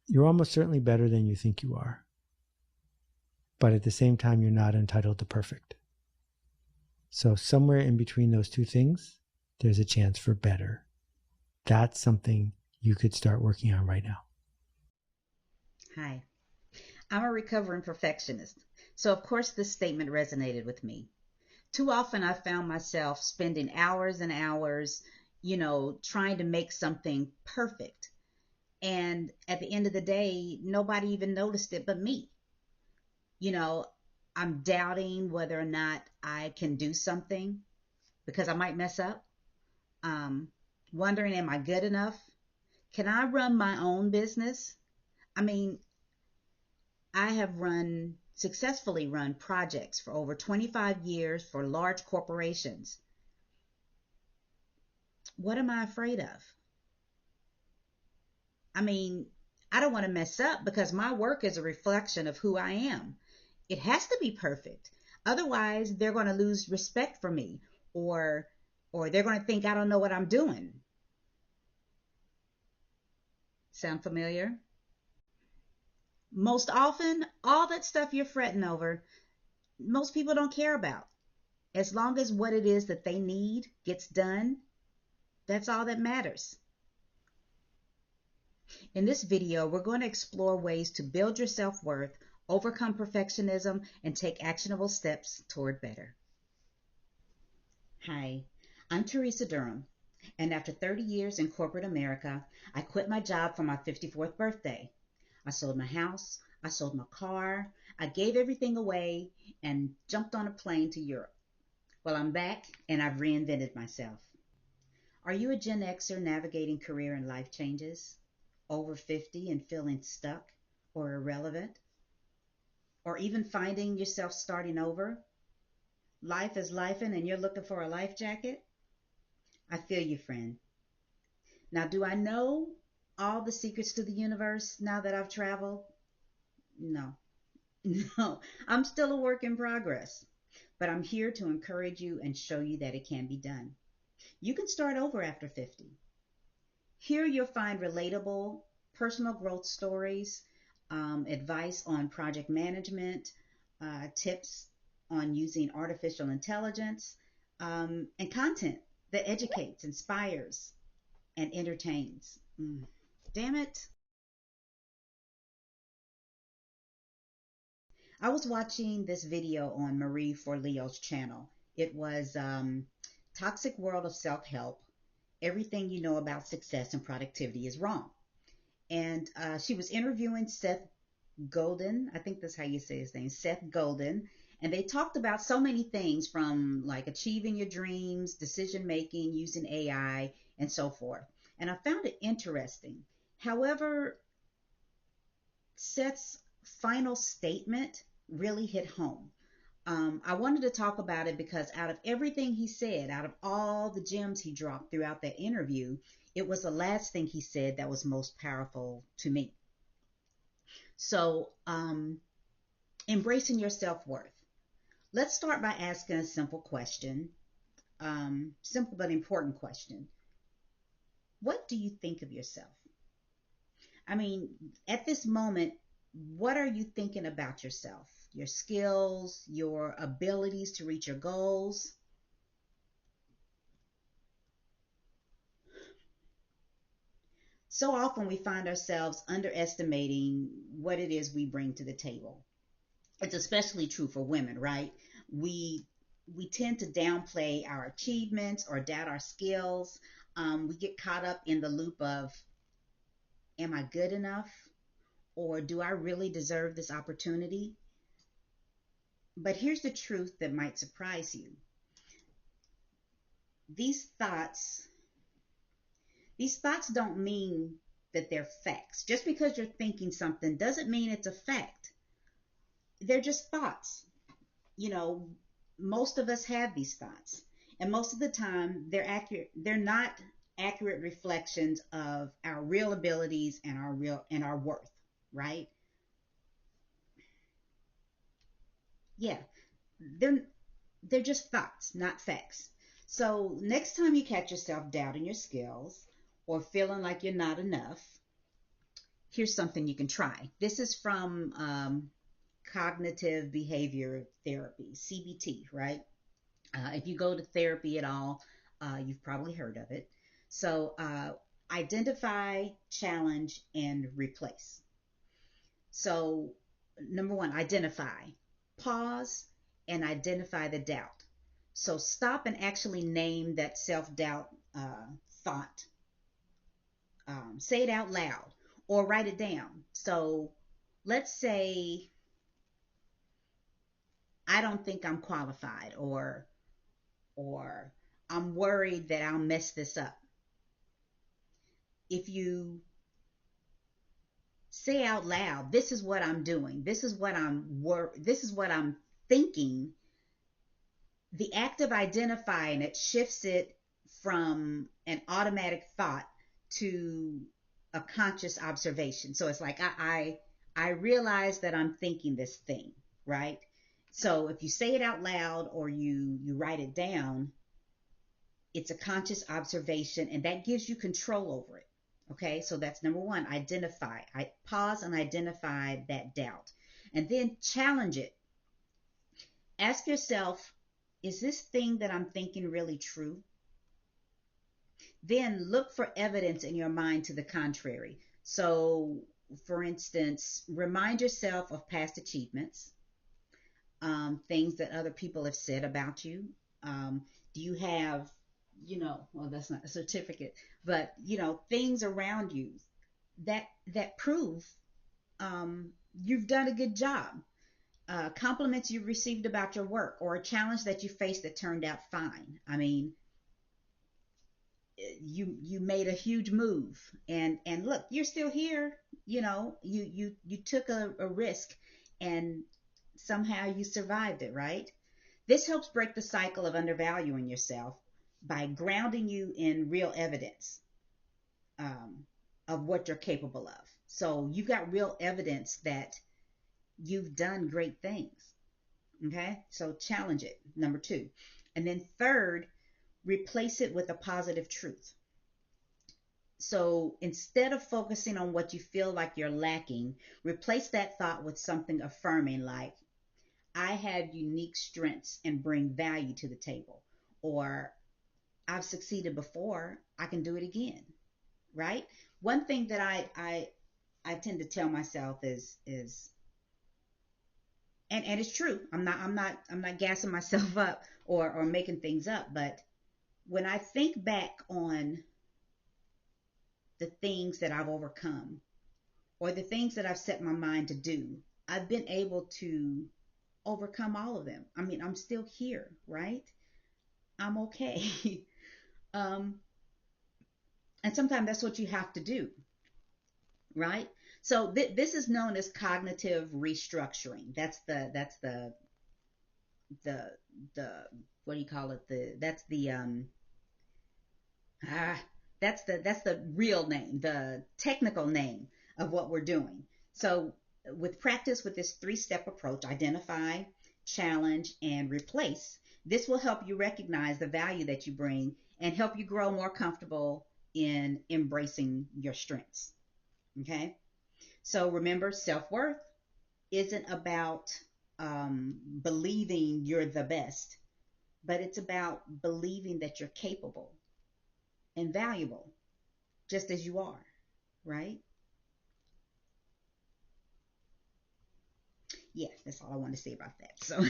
You're almost certainly better than you think you are. But at the same time, you're not entitled to perfect. So somewhere in between those two things, there's a chance for better. That's something you could start working on right now. Hi, I'm a recovering perfectionist. So, of course, this statement resonated with me. Too often I found myself spending hours and hours, trying to make something perfect. And at the end of the day, nobody even noticed it but me. You know, I'm doubting whether or not I can do something because I might mess up. Um, Wondering, am I good enough? Can I run my own business? I mean, I have successfully run projects for over 25 years for large corporations. What am I afraid of? I mean, I don't want to mess up because my work is a reflection of who I am. It has to be perfect. Otherwise, they're going to lose respect for me, or they're going to think I don't know what I'm doing. Sound familiar? Most often, all that stuff you're fretting over, most people don't care about. As long as what it is that they need gets done, that's all that matters. In this video, we're going to explore ways to build your self-worth, overcome perfectionism, and take actionable steps toward better. Hi, I'm Teresa Durham, and after 30 years in corporate America, I quit my job for my 54th birthday. I sold my house, I sold my car, I gave everything away, and jumped on a plane to Europe. Well, I'm back, and I've reinvented myself. Are you a Gen Xer navigating career and life changes? Over 50 and feeling stuck or irrelevant? Or even finding yourself starting over? Life is lifing and you're looking for a life jacket? I feel you, friend. Now, do I know all the secrets to the universe now that I've traveled? No. No, I'm still a work in progress. But I'm here to encourage you and show you that it can be done. You can start over after 50. Here you'll find relatable personal growth stories, advice on project management, tips on using artificial intelligence, and content that educates, inspires, and entertains. Damn it. I was watching this video on Marie Forleo's channel. It was Toxic World of Self-Help. Everything you know about success and productivity is wrong. And she was interviewing Seth Godin. I think that's how you say his name, Seth Godin. And they talked about so many things from like achieving your dreams, decision making, using AI, and so forth. And I found it interesting. However, Seth's final statement really hit home. I wanted to talk about it because out of everything he said, out of all the gems he dropped throughout that interview, it was the last thing he said that was most powerful to me. So, embracing your self-worth. Let's start by asking a simple question, simple but important question. What do you think of yourself? I mean, at this moment, what are you thinking about yourself? Your skills, your abilities to reach your goals? So often we find ourselves underestimating what it is we bring to the table. It's especially true for women, right? We we tend to downplay our achievements or doubt our skills. We get caught up in the loop of, am I good enough? Or do I really deserve this opportunity? But here's the truth that might surprise you. These thoughts, these thoughts don't mean that they're facts. Just because you're thinking something doesn't mean it's a fact. They're just thoughts. You know, most of us have these thoughts. And most of the time they're not accurate reflections of our real abilities and our worth, right? Yeah. They're they're just thoughts, not facts. So next time you catch yourself doubting your skills or feeling like you're not enough, here's something you can try. This is from cognitive behavior therapy, CBT, right? If you go to therapy at all, you've probably heard of it. So, identify, challenge, and replace. So, number one, identify, pause, and identify the doubt. So, stop and actually name that self doubt thought. Say it out loud or write it down. So, let's say, I don't think I'm qualified, or I'm worried that I'll mess this up. If you say out loud, this is what I'm doing, this is what I'm thinking, the act of identifying it shifts it from an automatic thought to a conscious observation. So it's like I realize that I'm thinking this thing, right? So if you say it out loud or you write it down, it's a conscious observation, and that gives you control over it. Okay, so that's number one. Identify. I pause and identify that doubt, and then challenge it. Ask yourself, is this thing that I'm thinking really true? Then look for evidence in your mind to the contrary. So, for instance, remind yourself of past achievements, things that other people have said about you. Do you have, well, that's not a certificate, but things around you that prove you've done a good job. Compliments you received about your work, or a challenge that you faced that turned out fine. I mean, you made a huge move, and look, you're still here. You took a risk, and somehow you survived it, right? This helps break the cycle of undervaluing yourself by grounding you in real evidence, of what you're capable of. So you got real evidence that you've done great things. Okay, so challenge it, number two. And then third, replace it with a positive truth. So instead of focusing on what you feel like you're lacking, replace that thought with something affirming, like, I have unique strengths and bring value to the table. Or, I've succeeded before, I can do it again. Right? One thing that I tend to tell myself is and it's true. I'm not gassing myself up or making things up, but when I think back on the things that I've overcome or the things that I've set my mind to do, I've been able to overcome all of them. I mean, I'm still here, right? I'm okay. um, and sometimes that's what you have to do, right? So this is known as cognitive restructuring. The the what do you call it? The ah that's the real name, the technical name of what we're doing. So with practice with this three-step approach, identify, challenge, and replace, this will help you recognize the value that you bring and help you grow more comfortable in embracing your strengths. Okay? So remember, self-worth isn't about believing you're the best, but it's about believing that you're capable and valuable just as you are, right? Yeah, that's all I want to say about that. So,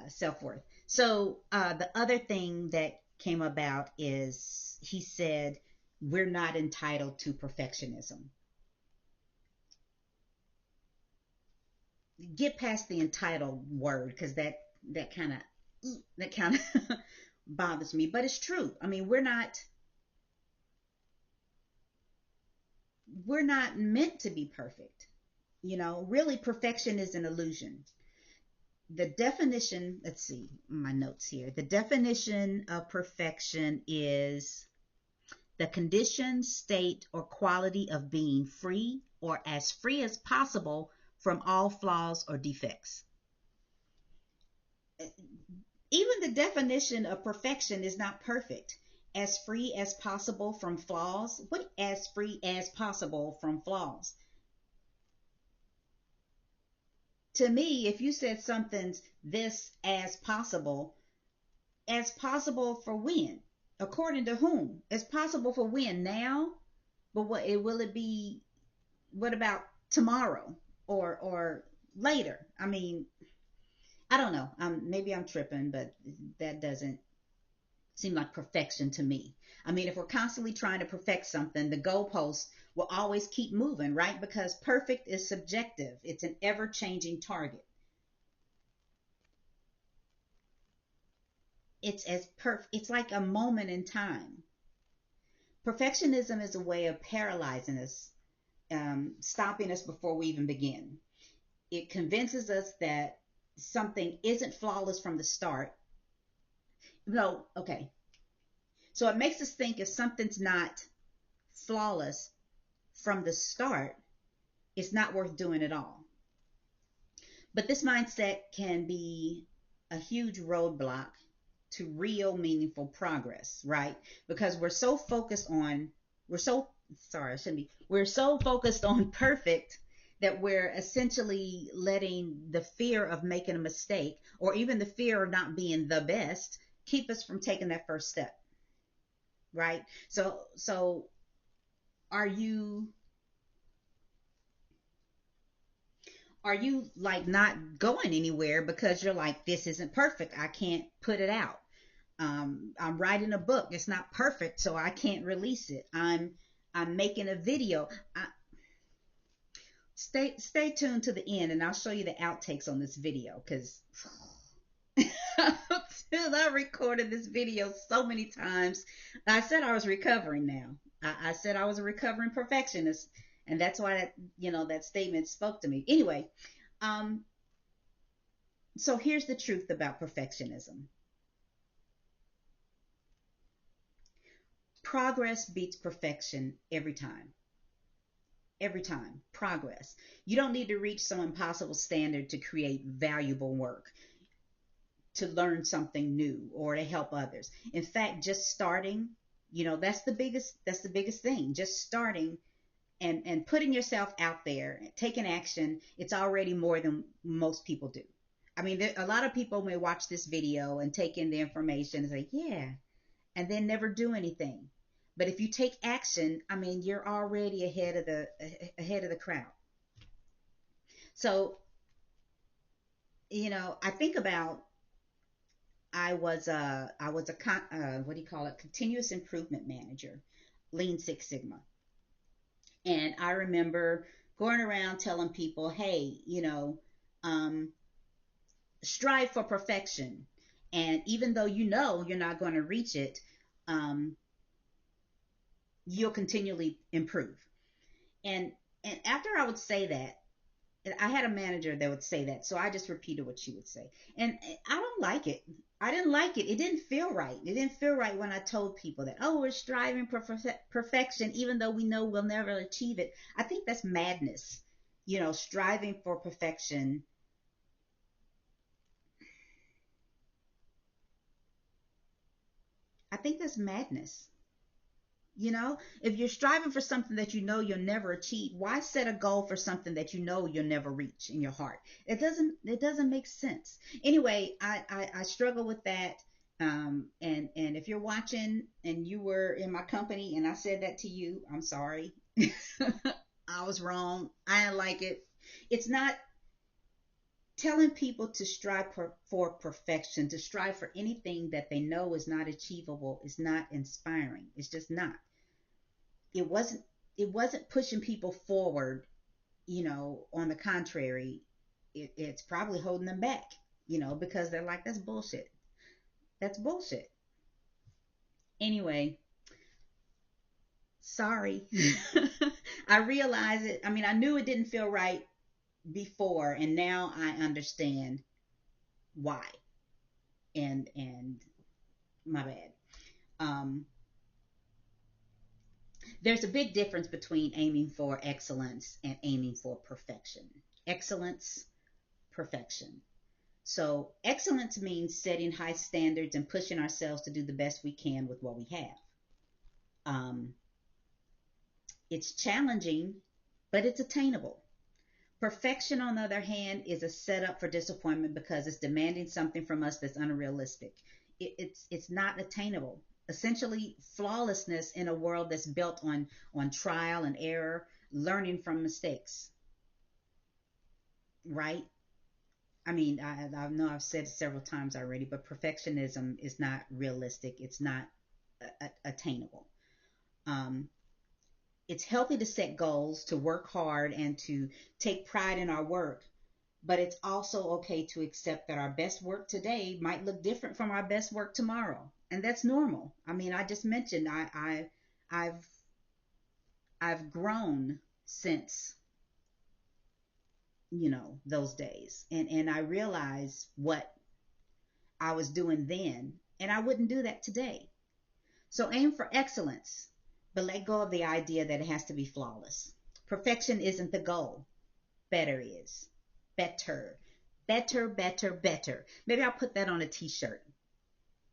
self worth. So, the other thing that came about is he said, we're not entitled to perfectionism. Get past the entitled word, because that kind of that kind of bothers me, but it's true. I mean, we're not meant to be perfect. Really, perfection is an illusion. The definition, let's see my notes here. The definition of perfection is the condition, state, or quality of being free or as free as possible from all flaws or defects. Even the definition of perfection is not perfect. as free as possible from flaws. What as free as possible from flaws? To me, if you said something's this as possible for when? According to whom? As possible for when? Now? But what it will it be? What about tomorrow or later? I mean, I don't know. Maybe I'm tripping, but that doesn't seem like perfection to me. I mean, if we're constantly trying to perfect something, the goalposts will always keep moving, right? Because perfect is subjective. It's an ever-changing target. It's like a moment in time. Perfectionism is a way of paralyzing us, stopping us before we even begin. It convinces us that something isn't flawless from the start. No, okay. So it makes us think if something's not flawless from the start, it's not worth doing at all. But this mindset can be a huge roadblock to real meaningful progress, right? Because we're so, sorry, I shouldn't be, we're so focused on perfect that we're essentially letting the fear of making a mistake or even the fear of not being the best keep us from taking that first step, right? So are you are you like not going anywhere because you're like, this isn't perfect, I can't put it out? I'm writing a book, it's not perfect, so I can't release it. I'm making a video. Stay tuned to the end and I'll show you the outtakes on this video, because I recorded this video so many times. I said I was recovering now. I said I was a recovering perfectionist, and that's why that statement spoke to me. Anyway, um, so here's the truth about perfectionism. Progress beats perfection every time. Every time. Progress. You don't need to reach some impossible standard to create valuable work, to learn something new, or to help others. In fact, just starting, that's the biggest thing. Just starting and putting yourself out there, taking action, it's already more than most people do. I mean, a lot of people may watch this video and take in the information and say, yeah, and then never do anything. But if you take action, I mean, you're already ahead of the crowd. So, I think about, I was a what do you call it, continuous improvement manager, Lean Six Sigma. And I remember going around telling people, hey, um, strive for perfection. And even though you're not going to reach it, um, you'll continually improve. And and after I would say that, I had a manager that would say that, so I just repeated what she would say. And I don't like it. I didn't like it. It didn't feel right. It didn't feel right when I told people that, oh, we're striving for perfection, even though we know we'll never achieve it. I think that's madness. Striving for perfection. I think that's madness. If you're striving for something that you know you'll never achieve, why set a goal for something that you know you'll never reach in your heart? It doesn't make sense. Anyway, I struggle with that. And if you're watching and you were in my company and I said that to you, I'm sorry. I was wrong. I didn't like it. It's not telling people to strive for perfection, to strive for anything that they know is not achievable, is not inspiring. It's just not. It wasn't pushing people forward. On the contrary, it's probably holding them back, because they're like, that's bullshit. That's bullshit. Anyway, sorry. I realize it. I mean, I knew it didn't feel right before, and now I understand why. And my bad. um there's a big difference between aiming for excellence and aiming for perfection. Excellence, perfection. So excellence means setting high standards and pushing ourselves to do the best we can with what we have. Um, it's challenging, but it's attainable. Perfection, on the other hand, is a setup for disappointment because it's demanding something from us that's unrealistic. It's not attainable. Essentially, flawlessness in a world that's built on trial and error, learning from mistakes, right? I mean, I know I've said it several times already, but perfectionism is not realistic. It's not attainable. Um, it's healthy to set goals, to work hard, and to take pride in our work. But it's also okay to accept that our best work today might look different from our best work tomorrow, and that's normal. I mean, I just mentioned I've I've grown since those days, and I realize what I was doing then, and I wouldn't do that today. So aim for excellence, but let go of the idea that it has to be flawless. Perfection isn't the goal. Better is. Better. Better, better, better. Maybe I'll put that on a t-shirt.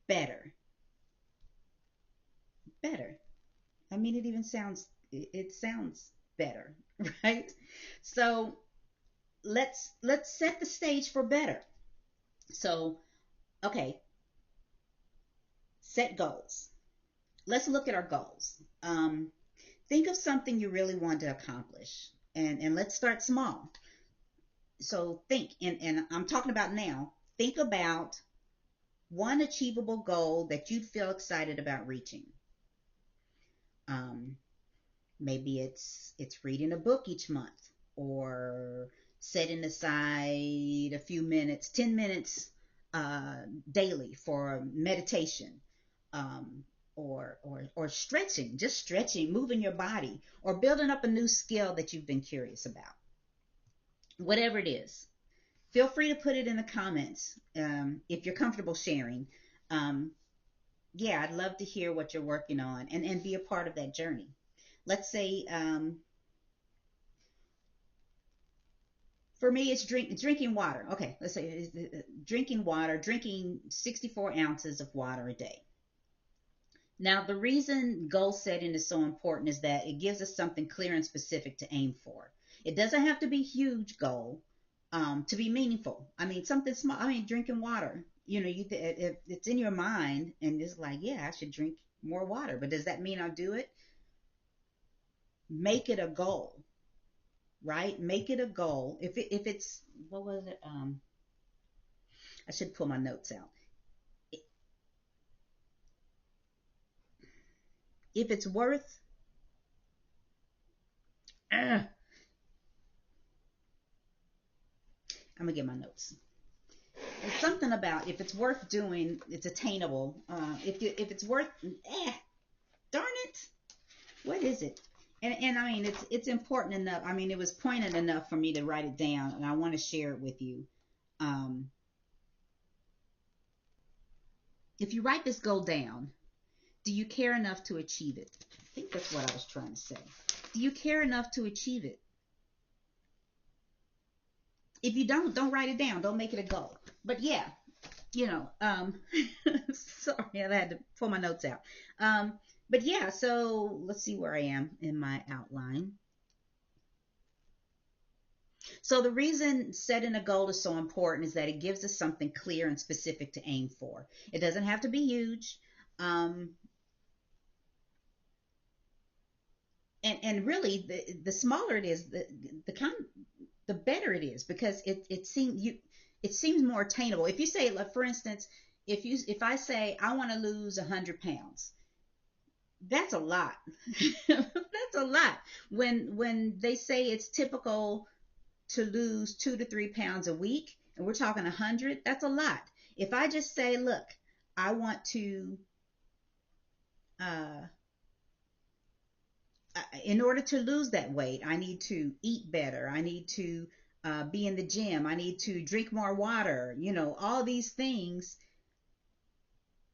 Better. Better. I mean, it sounds better, right? So let's set the stage for better. So, okay, set goals. Let's look at our goals. Think of something you really want to accomplish, and let's start small. So think, and I'm talking about now. Think about one achievable goal that you'd feel excited about reaching. Um, Maybe it's reading a book each month, or setting aside a few minutes, 10 minutes daily for meditation, um, or stretching, just stretching, moving your body, or building up a new skill that you've been curious about. Whatever it is, feel free to put it in the comments if you're comfortable sharing. Um, yeah, I'd love to hear what you're working on, and be a part of that journey. Let's say for me, it's drinking water. Okay, let's say drinking water, drinking 64 ounces of water a day. Now, the reason goal setting is so important is that it gives us something clear and specific to aim for. It doesn't have to be a huge goal to be meaningful. I mean, something small. I mean, drinking water. If it's in your mind and it's like, yeah, I should drink more water. But does that mean I'll do it? Make it a goal, right? Make it a goal. If it's what was it? I should pull my notes out. If it's worth, I'm gonna get my notes. It's something about if it's worth doing, it's attainable. If it's worth, darn it, what is it? And I mean, it's important enough. I mean, it was poignant enough for me to write it down, and I want to share it with you. Um, if you write this goal down, do you care enough to achieve it? I think that's what I was trying to say. Do you care enough to achieve it? If you don't write it down. Don't make it a goal. But yeah, sorry, I had to pull my notes out. But yeah, so let's see where I am in my outline. So the reason setting a goal is so important is that it gives us something clear and specific to aim for. It doesn't have to be huge. Um, and really, the smaller it is, the better it is, because it seems more attainable. If you say, like, for instance, if I say I want to lose 100 pounds, that's a lot. That's a lot. When they say it's typical to lose 2 to 3 pounds a week, and we're talking 100, that's a lot. If I just say, look, I want to uh, in order to lose that weight, I need to eat better. I need to be in the gym. I need to drink more water. All these things.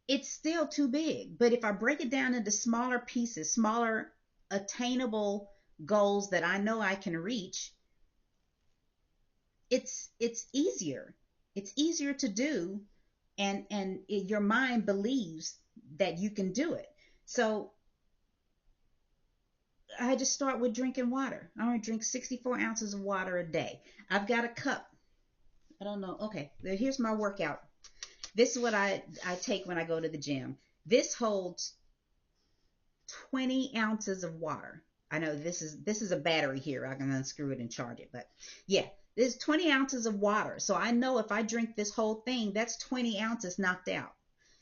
It's still too big. But if I break it down into smaller pieces, smaller attainable goals that I know I can reach, it's easier. It's easier to do, and your mind believes that you can do it. So I just start with drinking water. I only drink 64 ounces of water a day. I've got a cup. I don't know. Okay, here's my workout. This is what I take when I go to the gym. This holds 20 ounces of water. I know this is a battery here. I can unscrew it and charge it. But yeah, there's 20 ounces of water. So I know if I drink this whole thing, that's 20 ounces knocked out.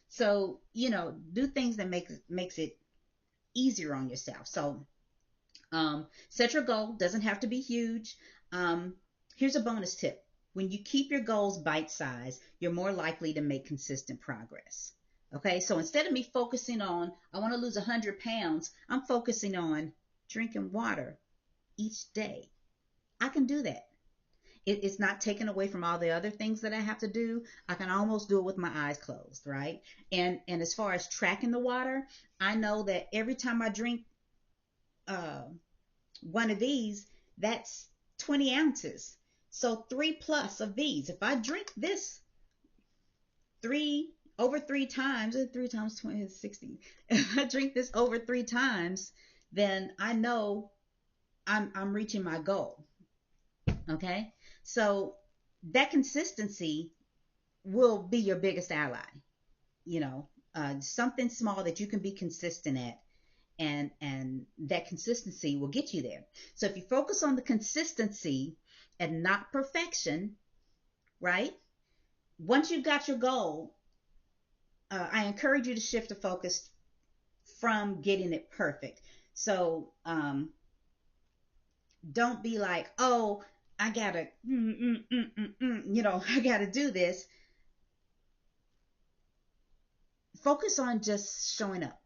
So, do things that makes it easier on yourself. So set your goal. Doesn't have to be huge. Here's a bonus tip. When you keep your goals bite-sized, you're more likely to make consistent progress. Okay, so instead of me focusing on, I want to lose 100 pounds, I'm focusing on drinking water each day. I can do that. It's not taken away from all the other things that I have to do. I can almost do it with my eyes closed, right? And as far as tracking the water, I know that every time I drink one of these, that's 20 ounces. So 3 plus of these. If I drink this over three times, 20 is 60. If I drink this over 3 times, then I know I'm reaching my goal. Okay? So that consistency will be your biggest ally. Something small that you can be consistent at, and that consistency will get you there. So if you focus on the consistency and not perfection, right? Once you've got your goal, I encourage you to shift the focus from getting it perfect. So don't be like, oh, I gotta, I gotta do this. Focus on just showing up.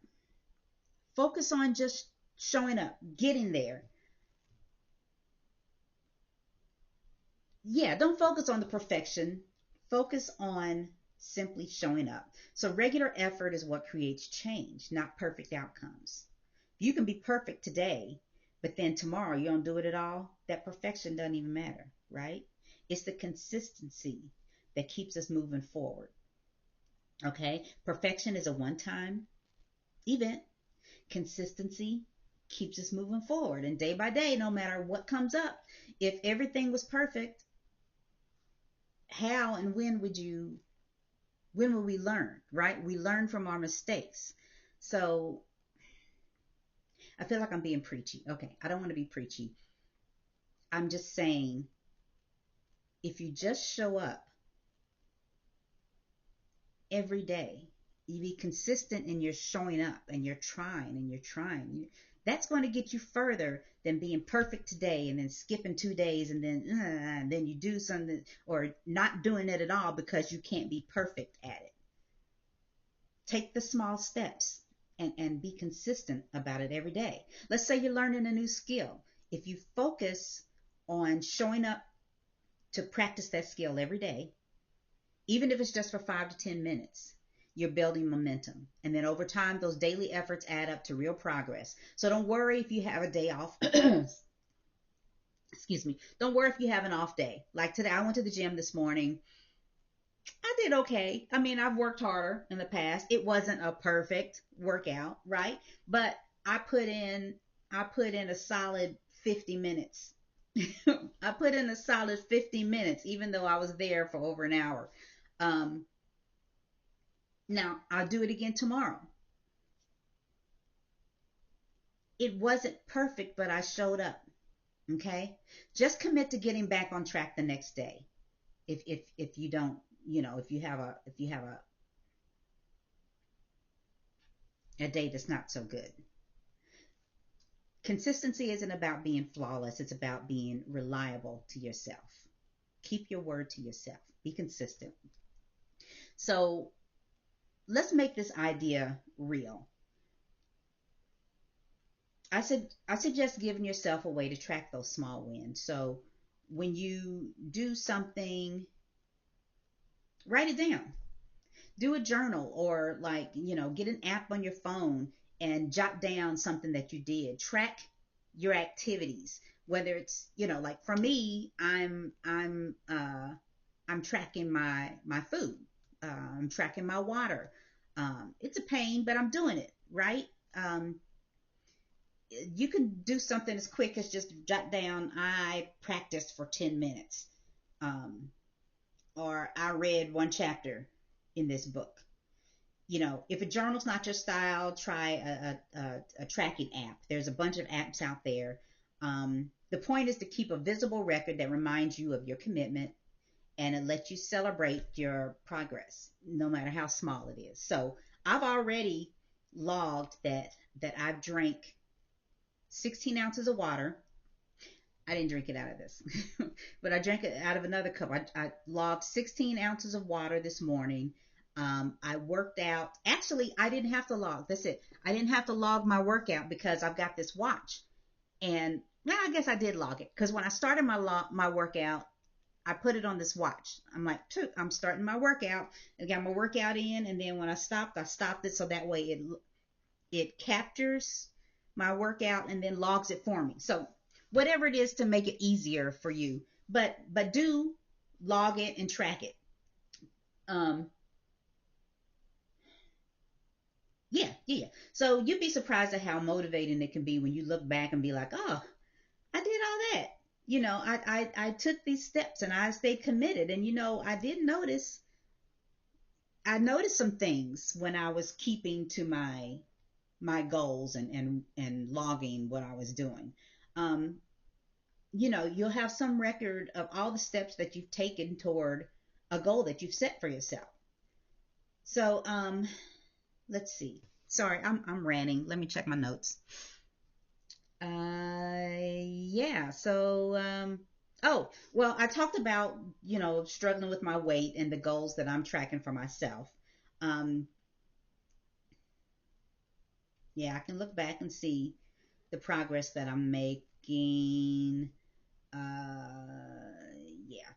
Focus on just showing up, getting there. Yeah, don't focus on the perfection. Focus on simply showing up. So regular effort is what creates change, not perfect outcomes. You can be perfect today, but then tomorrow you don't do it at all. That perfection doesn't even matter, right? It's the consistency that keeps us moving forward. Okay? Perfection is a one-time event. Consistency keeps us moving forward. And day by day, no matter what comes up, if everything was perfect, how and when would we learn, right? We learn from our mistakes. So I feel like I'm being preachy. Okay, I don't want to be preachy. I'm just saying, if you just show up every day, you be consistent in your showing up, and you're trying, that's going to get you further than being perfect today and then skipping 2 days and then you do something, or not doing it at all because you can't be perfect at it. Take the small steps and be consistent about it every day. Let's say you're learning a new skill. If you focus on showing up to practice that skill every day, even if it's just for 5 to 10 minutes, you're building momentum. And then over time, those daily efforts add up to real progress. So don't worry if you have a day off. Excuse me. Don't worry if you have an off day. Like today, I went to the gym this morning. I did okay. I mean, I've worked harder in the past. It wasn't a perfect workout, right? But I put in a solid 50 minutes. I put in a solid 50 minutes, even though I was there for over an hour. Now, I'll do it again tomorrow. It wasn't perfect, but I showed up. Okay? Just commit to getting back on track the next day. If you don't, if you have a day that's not so good. Consistency isn't about being flawless. It's about being reliable to yourself. Keep your word to yourself. Be consistent. So let's make this idea real. I suggest giving yourself a way to track those small wins. So when you do something, write it down. Do a journal, or get an app on your phone and jot down something that you did. Track your activities. Whether it's, like for me, I'm tracking my food. I'm tracking my water. It's a pain, but I'm doing it, right? you can do something as quick as just jot down, I practiced for 10 minutes, um, or I read one chapter in this book. If a journal's not your style, try a tracking app. There's a bunch of apps out there. The point is to keep a visible record that reminds you of your commitment, and it lets you celebrate your progress, no matter how small it is. So I've already logged that I've drank 16 ounces of water. I didn't drink it out of this, but I drank it out of another cup. I logged 16 ounces of water this morning. I worked out. Actually, I didn't have to log. That's it. I didn't have to log my workout because I've got this watch. And yeah, I guess I did log it because when I started my workout, I put it on this watch. I'm like, I'm starting my workout. I got my workout in, and then when I stopped it so that way it captures my workout and then logs it for me. So whatever it is to make it easier for you, but do log it and track it. Yeah. So you'd be surprised at how motivating it can be when you look back and be like, oh, I did all that. I took these steps and I stayed committed. And I noticed some things when I was keeping to my goals and logging what I was doing. Um, you'll have some record of all the steps that you've taken toward a goal that you've set for yourself. So, let's see. Sorry, I'm ranting. Let me check my notes. Yeah. So, oh, well, I talked about, struggling with my weight and the goals that I'm tracking for myself. Um, yeah, I can look back and see the progress that I'm making. Yeah.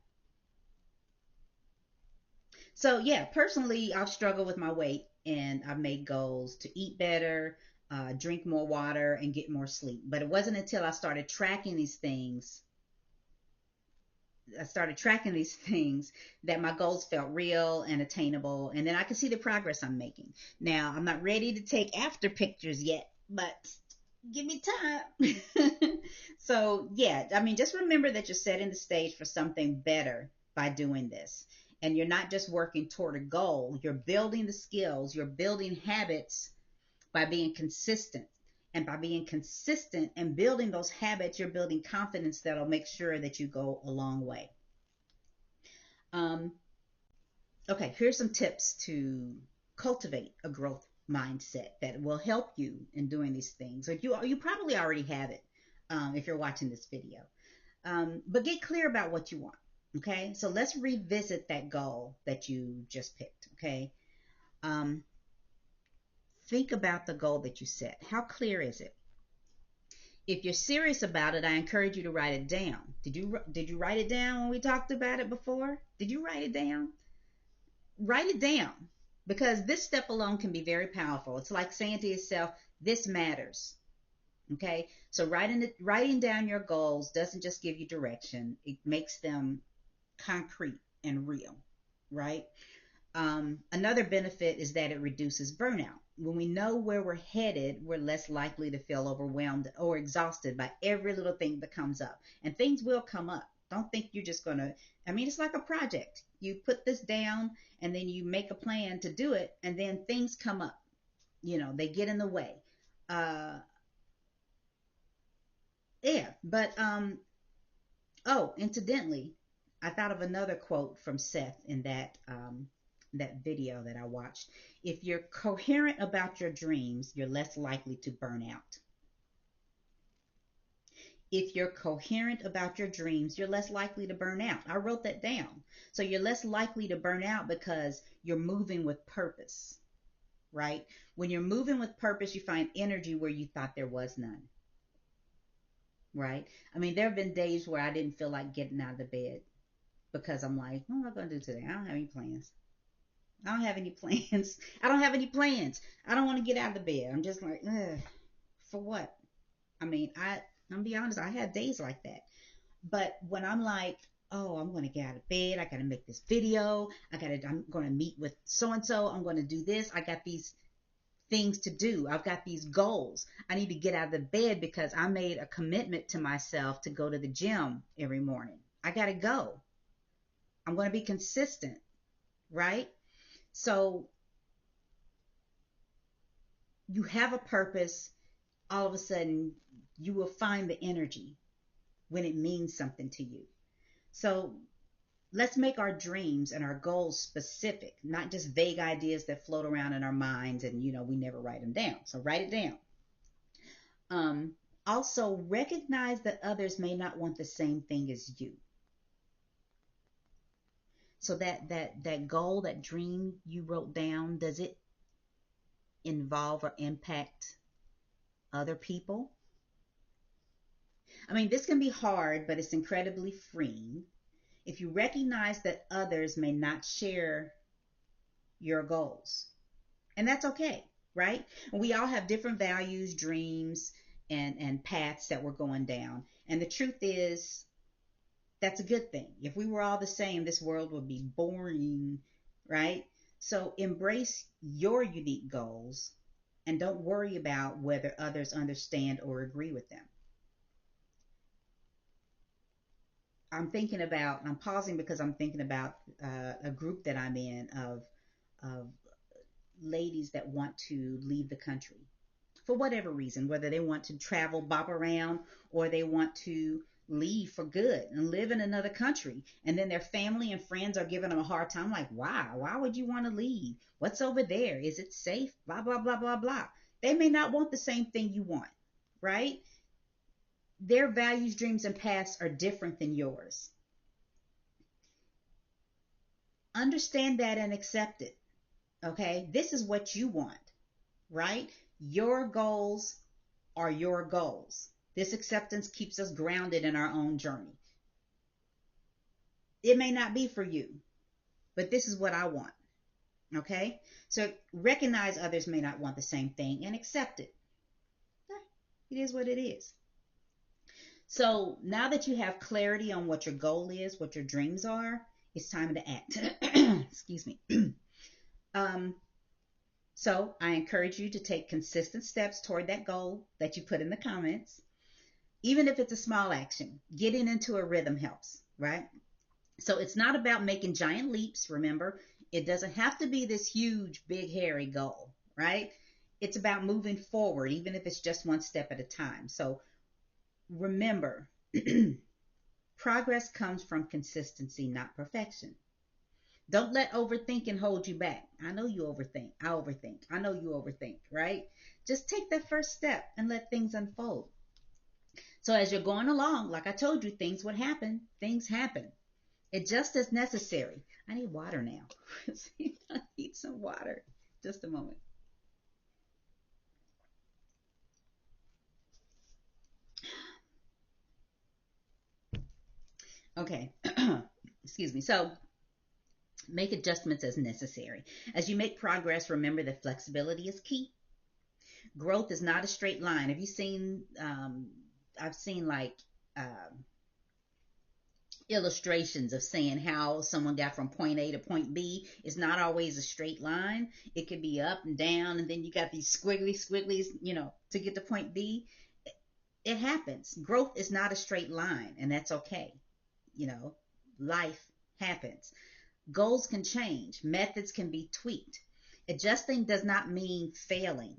So yeah, personally, I've struggled with my weight and I've made goals to eat better, drink more water, and get more sleep. But it wasn't until I started tracking these things that my goals felt real and attainable, and then I could see the progress I'm making. Now, I'm not ready to take after pictures yet, but give me time. So, yeah, I mean, just remember that you're setting the stage for something better by doing this. And you're not just working toward a goal, you're building the skills, you're building habits by being consistent. And by being consistent and building those habits, you're building confidence that'll make sure that you go a long way. Um, okay, here's some tips to cultivate a growth mindset that will help you in doing these things. Like you probably already have it if you're watching this video. But get clear about what you want. Okay, so let's revisit that goal that you just picked. Okay, um, think about the goal that you set. How clear is it? If you're serious about it, I encourage you to write it down. Did you write it down when we talked about it before? Did you write it down? Write it down, because this step alone can be very powerful. It's like saying to yourself, this matters. Okay, so writing down your goals doesn't just give you direction, it makes them concrete and real, right? Another benefit is that it reduces burnout. When we know where we're headed, we're less likely to feel overwhelmed or exhausted by every little thing that comes up. And things will come up. Don't think you're just going to, I mean, it's like a project. You put this down and then you make a plan to do it, and then things come up. They get in the way. Uh, yeah, but oh, incidentally, I thought of another quote from Seth in that video that I watched. If you're coherent about your dreams, you're less likely to burn out. If you're coherent about your dreams, you're less likely to burn out. I wrote that down. So you're less likely to burn out because you're moving with purpose, right? When you're moving with purpose, you find energy where you thought there was none, right? I mean, there have been days where I didn't feel like getting out of the bed because I'm like, what am I going to do today? I don't have any plans. I don't have any plans. I don't have any plans. I don't want to get out of the bed. I'm just like, ugh, for what? I mean, I'm gonna be honest, I had days like that. But when I'm like, oh, I'm gonna get out of bed, I gotta make this video, I'm gonna meet with so and so, I'm gonna do this, I got these things to do. I've got these goals. I need to get out of the bed because I made a commitment to myself to go to the gym every morning. I got to go. I'm going to be consistent, right? So you have a purpose. All of a sudden, you will find the energy when it means something to you. So let's make our dreams and our goals specific, not just vague ideas that float around in our minds and, we never write them down. So write it down. Also, recognize that others may not want the same thing as you. So that goal, that dream you wrote down, does it involve or impact other people? I mean, this can be hard, but it's incredibly freeing. If you recognize that others may not share your goals, and that's okay, right? We all have different values, dreams, and paths that we're going down. And the truth is, that's a good thing. If we were all the same, this world would be boring, right? So embrace your unique goals and don't worry about whether others understand or agree with them. I'm pausing because I'm thinking about a group that I'm in of ladies that want to leave the country for whatever reason, whether they want to travel, bop around, or they want to leave for good and live in another country. And then their family and friends are giving them a hard time, like, why would you want to leave? What's over there? Is it safe? Blah, blah, blah, blah, blah. They may not want the same thing you want, right? Their values, dreams, and paths are different than yours. Understand that and accept it. Okay? This is what you want, right? Your goals are your goals. This acceptance keeps us grounded in our own journey. It may not be for you, but this is what I want. Okay? So recognize others may not want the same thing and accept it. It is what it is. So now that you have clarity on what your goal is, what your dreams are, it's time to act. Excuse me. So I encourage you to take consistent steps toward that goal that you put in the comments. Even if it's a small action, getting into a rhythm helps, right? So it's not about making giant leaps. Remember, it doesn't have to be this huge, big, hairy goal, right? It's about moving forward, even if it's just one step at a time. So remember, progress comes from consistency, not perfection. Don't let overthinking hold you back. I know you overthink. I overthink. I know you overthink, right? Just take that first step and let things unfold. So as you're going along, like I told you, things would happen. Things happen. It just as necessary. I need water now. I need some water. Just a moment. Okay. Excuse me. So make adjustments as necessary. As you make progress, remember that flexibility is key. Growth is not a straight line. Have you seen, I've seen like illustrations of saying how someone got from point A to point B. It's not always a straight line. It could be up and down, and then you got these squigglies, to get to point B. It happens. Growth is not a straight line, and that's okay. Life happens. Goals can change. Methods can be tweaked. Adjusting does not mean failing.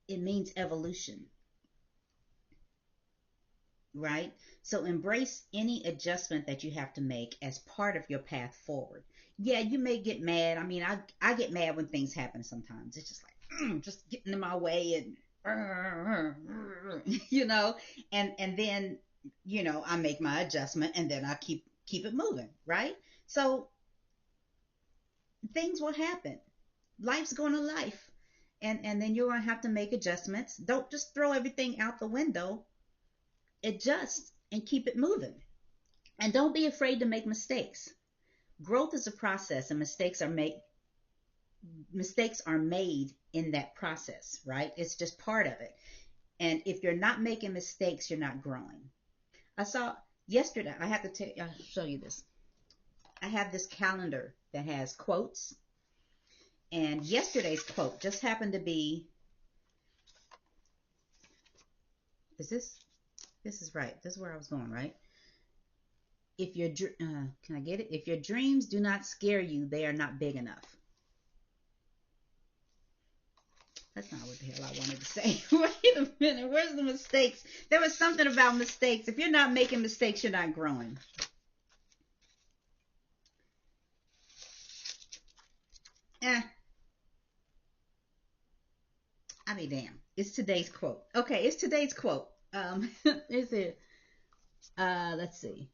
It means evolution. Right? So embrace any adjustment that you have to make as part of your path forward. Yeah, you may get mad. I mean, I get mad when things happen sometimes. It's just like, just getting in my way and, and then, I make my adjustment and then I keep it moving, right? So things will happen. Life's going to life. And then you're going to have to make adjustments. Don't just throw everything out the window. Adjust and keep it moving. And don't be afraid to make mistakes. Growth is a process, and mistakes are made in that process, right? It's just part of it. And if you're not making mistakes, you're not growing. I saw yesterday, I'll show you this. I have this calendar that has quotes, And yesterday's quote just happened to be, this is right. This is where I was going, right? If your can I get it? If your dreams do not scare you, they are not big enough. That's not what the hell I wanted to say. Wait a minute. Where's the mistakes? There was something about mistakes. If you're not making mistakes, you're not growing. I mean, damn. It's today's quote. Okay, it's today's quote. Is it? Let's see.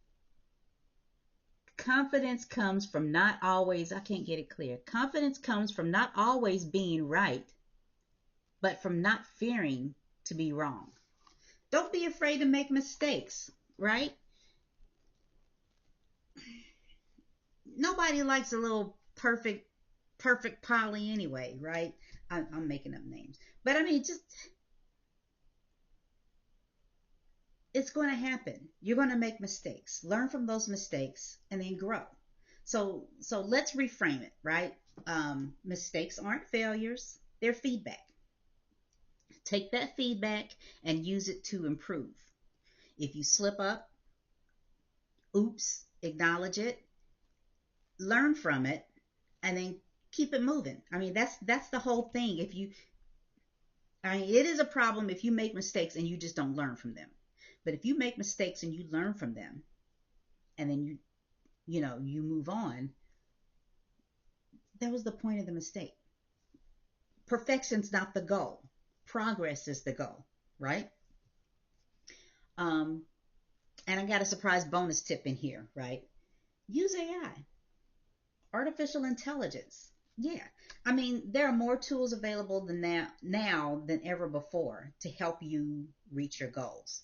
Confidence comes from not always, I can't get it clear. Confidence comes from not always being right, but from not fearing to be wrong. Don't be afraid to make mistakes, right? Nobody likes a little perfect Polly anyway, right? I'm making up names. But I mean, just, it's going to happen. You're going to make mistakes. Learn from those mistakes and then grow. So let's reframe it, right? Mistakes aren't failures. They're feedback. Take that feedback and use it to improve. If you slip up, oops, acknowledge it, learn from it, and then keep it moving. I mean, that's the whole thing. It is a problem if you make mistakes and you just don't learn from them. But if you make mistakes and you learn from them, and then you move on, that was the point of the mistake. Perfection's not the goal. Progress is the goal, right? And I got a surprise bonus tip in here, right? Use AI, artificial intelligence. Yeah, I mean, there are more tools available now than ever before to help you reach your goals.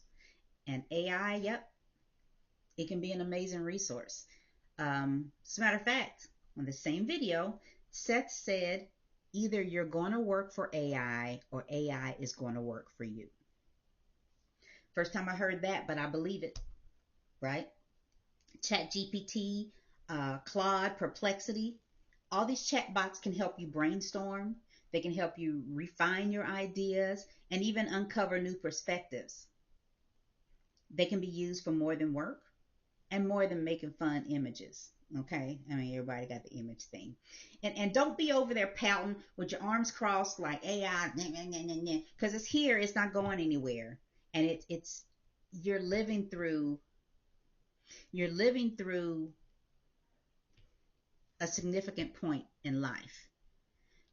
And AI, yep, it can be an amazing resource. As a matter of fact, on the same video, Seth said, either you're going to work for AI or AI is going to work for you. First time I heard that, but I believe it, right? ChatGPT, Claude, Perplexity, all these chatbots can help you brainstorm. They can help you refine your ideas and even uncover new perspectives. They can be used for more than work and more than making fun images. Okay, I mean, everybody got the image thing. And don't be over there pouting with your arms crossed like AI, because it's here, it's not going anywhere. And it's you're living through a significant point in life.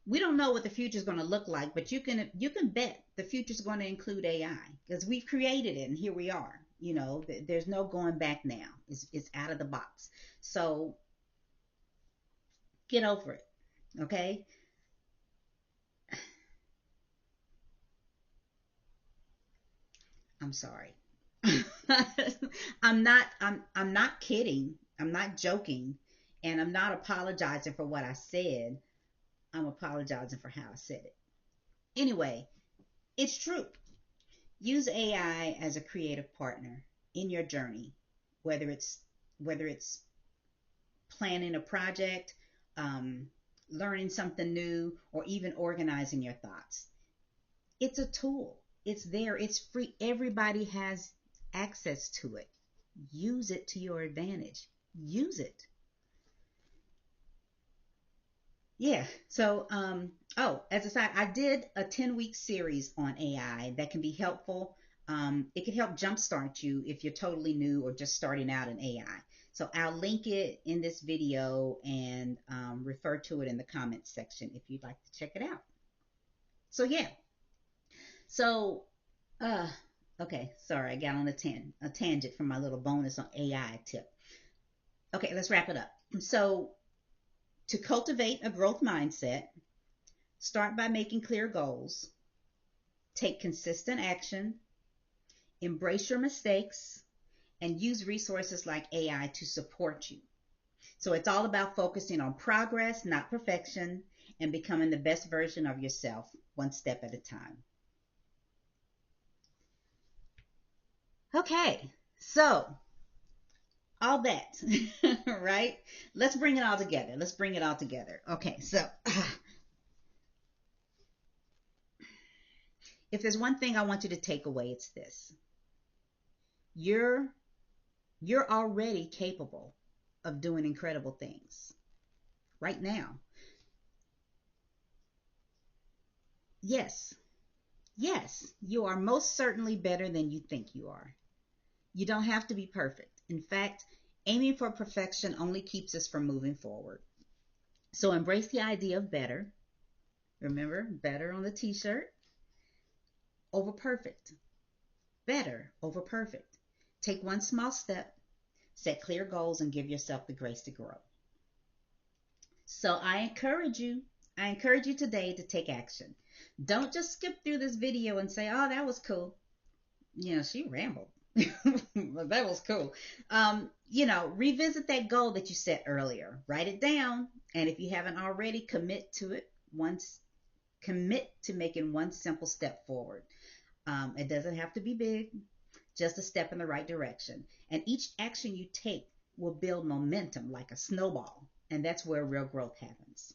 We don't know what the future is going to look like, but you can bet the future is going to include AI because we've created it and here we are. There's no going back now. It's out of the box. So get over it, okay? I'm sorry. I'm not kidding. I'm not joking, and I'm not apologizing for what I said. I'm apologizing for how I said it. Anyway, it's true. Use AI as a creative partner in your journey, whether it's planning a project, learning something new, or even organizing your thoughts. It's a tool. It's there. It's free. Everybody has access to it. Use it to your advantage. Use it. Yeah. So, as a side, I did a 10-week series on AI that can be helpful. It can help jumpstart you if you're totally new or just starting out in AI. So I'll link it in this video and refer to it in the comments section if you'd like to check it out. So yeah. So, okay, sorry, I got on a tangent from my little bonus on AI tip. Okay, let's wrap it up. So, to cultivate a growth mindset, start by making clear goals, take consistent action, embrace your mistakes, and use resources like AI to support you. So it's all about focusing on progress, not perfection, and becoming the best version of yourself, one step at a time. Okay, so all that, right? Let's bring it all together. Okay, so If there's one thing I want you to take away, it's this. You're already capable of doing incredible things right now. Yes, you are most certainly better than you think you are. You don't have to be perfect. In fact, aiming for perfection only keeps us from moving forward. So embrace the idea of better. Remember, better on the t-shirt over perfect. Better over perfect. Take one small step, set clear goals, and give yourself the grace to grow. So I encourage you today to take action. Don't just skip through this video and say, oh, that was cool. She rambled. But that was cool. Revisit that goal that you set earlier. Write it down. And if you haven't already, commit to making one simple step forward. It doesn't have to be big, just a step in the right direction. And each action you take will build momentum like a snowball. And that's where real growth happens.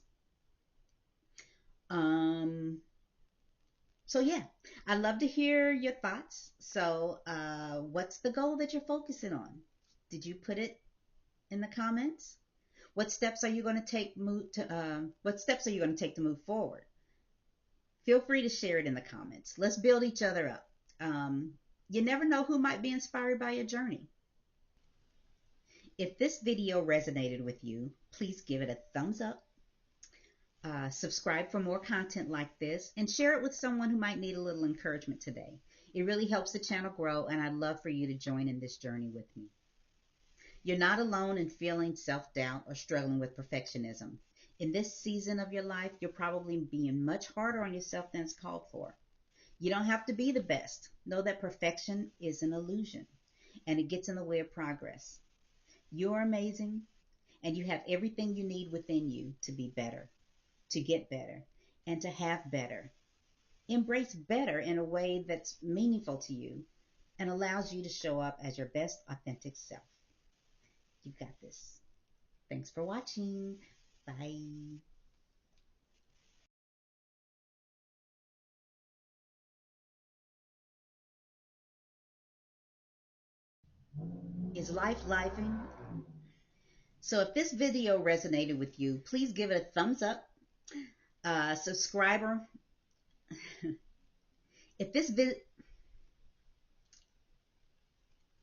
So yeah, I'd love to hear your thoughts. So what's the goal that you're focusing on? Did you put it in the comments? What steps are you going to take to move forward? Feel free to share it in the comments. Let's build each other up. You never know who might be inspired by your journey. If this video resonated with you, please give it a thumbs up. Subscribe for more content like this, and share it with someone who might need a little encouragement today. It really helps the channel grow, and I'd love for you to join in this journey with me. You're not alone in feeling self-doubt or struggling with perfectionism. In this season of your life, you're probably being much harder on yourself than it's called for. You don't have to be the best. Know that perfection is an illusion, and it gets in the way of progress. You're amazing, and you have everything you need within you to be better, to get better, and to have better. Embrace better in a way that's meaningful to you and allows you to show up as your best authentic self. You got this. Thanks for watching. Bye. Is life lifing? So if this video resonated with you, please give it a thumbs up. Subscriber. If this